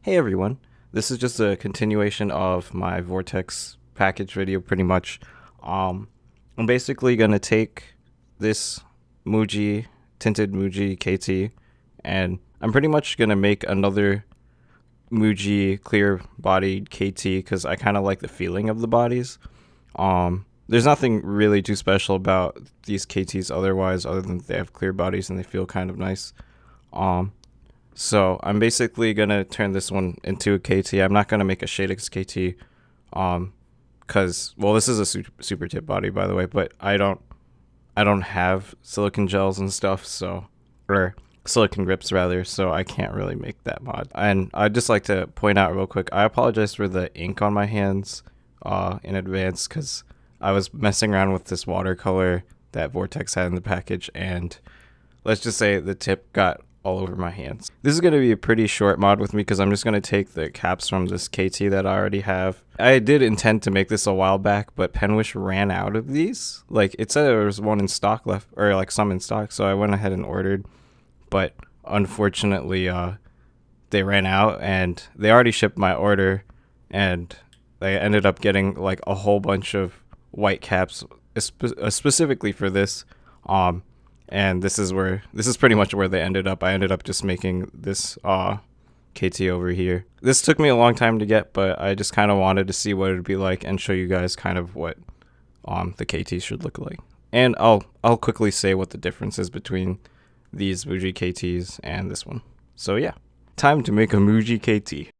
Hey everyone, this is just a continuation of my Vortex package video pretty much. I'm basically going to take this Muji, tinted Muji KT, and I'm pretty much going to make another Muji clear bodied KT because I kind of like the feeling of the bodies. There's nothing really too special about these KTs otherwise, other than they have clear bodies and they feel kind of nice. So I'm basically gonna turn this one into a KT. I'm not gonna make a Shadex KT, cause well, this is a super tip body by the way, but I don't have silicone gels and stuff, so or silicone grips rather, so I can't really make that mod. And I'd just like to point out real quick, I apologize for the ink on my hands, in advance, cause I was messing around with this watercolor that Vortex had in the package, and let's just say the tip got all over my hands. This is going to be a pretty short mod with me because I'm just going to take the caps from this KT that I already have. I did intend to make this a while back, but Penwish ran out of these. Like, it said there was one in stock left, or like some in stock, so I went ahead and ordered, but unfortunately they ran out, and they already shipped my order, and they ended up getting like a whole bunch of white caps specifically for this. And this is pretty much where they ended up. I ended up just making this KT over here. This took me a long time to get, but I just kind of wanted to see what it would be like and show you guys kind of what the KT should look like. And I'll quickly say what the difference is between these Muji KTs and this one. So yeah, time to make a Muji KT.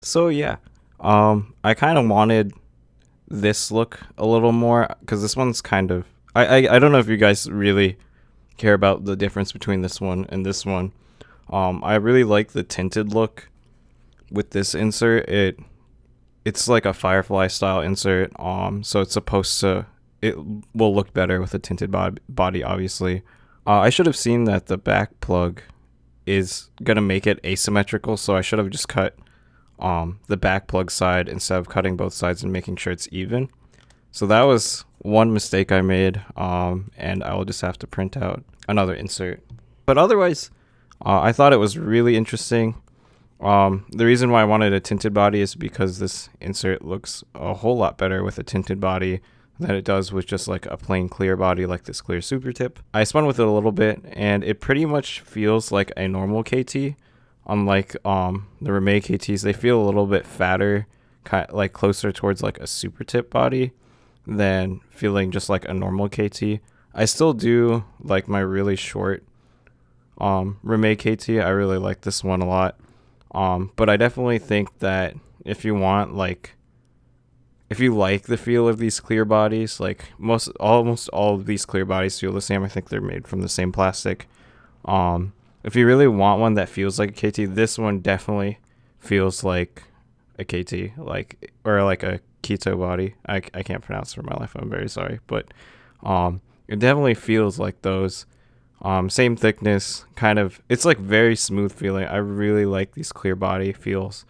So yeah, I kind of wanted this look a little more because this one's kind of I don't know if you guys really care about the difference between this one and this one. I really like the tinted look with this insert. It's like a firefly style insert. So it's supposed to it will look better with a tinted body obviously. I should have seen that the back plug is gonna make it asymmetrical, so I should have just cut the back plug side instead of cutting both sides and making sure it's even. So that was one mistake I made, and I will just have to print out another insert. But otherwise, I thought it was really interesting. The reason why I wanted a tinted body is because this insert looks a whole lot better with a tinted body than it does with just like a plain clear body like this clear super tip. I spun with it a little bit, and it pretty much feels like a normal KT. Unlike the Reme KTs, they feel a little bit fatter, like closer towards like a super tip body than feeling just like a normal KT. I still do like my really short Reme KT. I really like this one a lot. But I definitely think that if you like the feel of these clear bodies, like almost all of these clear bodies feel the same. I think they're made from the same plastic. If you really want one that feels like a KT, this one definitely feels like a KT, or like a keto body. I can't pronounce for my life. I'm very sorry, but it definitely feels like those. Same thickness, kind of. It's like very smooth feeling. I really like these clear body feels.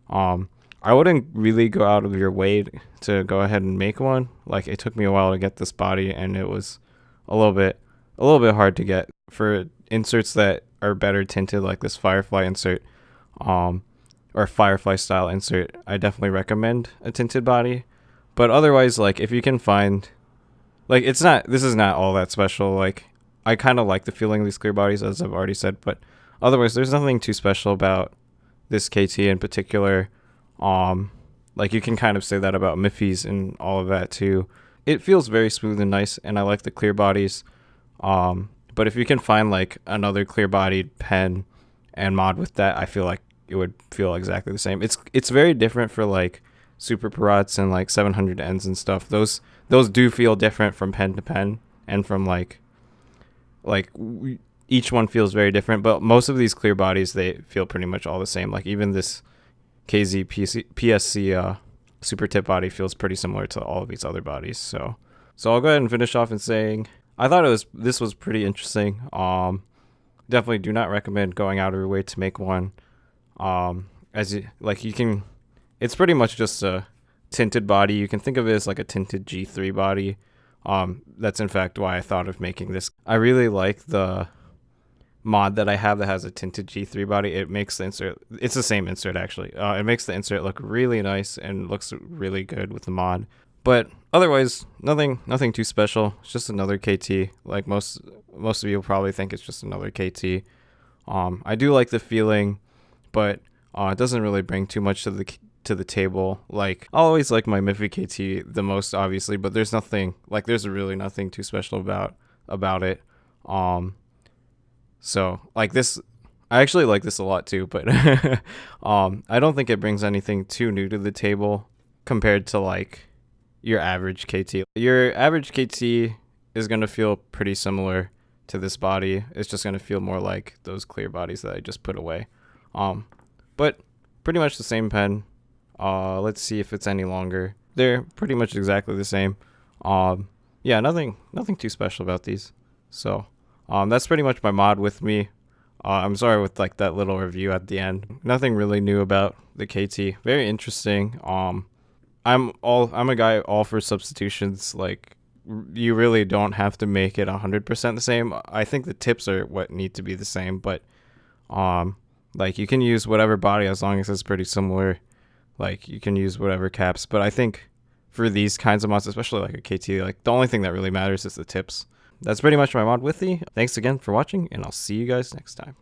I wouldn't really go out of your way to go ahead and make one. Like, it took me a while to get this body, and it was a little bit hard to get. For inserts that are better tinted, like this firefly insert, or firefly style insert, I definitely recommend a tinted body. But otherwise, like, if you can find, like, this is not all that special. Like, I kind of like the feeling of these clear bodies, as I've already said, but otherwise there's nothing too special about this KT in particular. Like, you can kind of say that about Miffy's and all of that too. It feels very smooth and nice, and I like the clear bodies. But if you can find like another clear bodied pen and mod with that, I feel like it would feel exactly the same. It's very different for like super parrots and like 700Ns and stuff. Those do feel different from pen to pen, and from like each one feels very different. But most of these clear bodies, they feel pretty much all the same. Like, even this KZ PSC super tip body feels pretty similar to all of these other bodies. So So I'll go ahead and finish off in saying I thought this was pretty interesting. Definitely do not recommend going out of your way to make one. As you like, you can. It's pretty much just a tinted body. You can think of it as like a tinted G3 body. That's in fact why I thought of making this. I really like the mod that I have that has a tinted G3 body. It makes the insert. It's the same insert actually. It makes the insert look really nice and looks really good with the mod. But otherwise, nothing too special. It's just another KT. Like most of you will probably think it's just another KT. I do like the feeling, but it doesn't really bring too much to the table. Like I always like my Miffy KT the most, obviously, but there's really nothing too special about it. So like this, I actually like this a lot too, but I don't think it brings anything too new to the table compared to like your average KT. Your average KT is going to feel pretty similar to this body. It's just going to feel more like those clear bodies that I just put away. But pretty much the same pen. Let's see if it's any longer. They're pretty much exactly the same. Yeah, nothing too special about these. So that's pretty much my mod with me. I'm sorry with like that little review at the end. Nothing really new about the KT. Very interesting. I'm a guy all for substitutions. Like you really don't have to make it 100% the same. I think the tips are what need to be the same, but like you can use whatever body as long as it's pretty similar. Like you can use whatever caps, but I think for these kinds of mods, especially like a KT, like the only thing that really matters is the tips. That's pretty much my mod withy. Thanks again for watching, and I'll see you guys next time.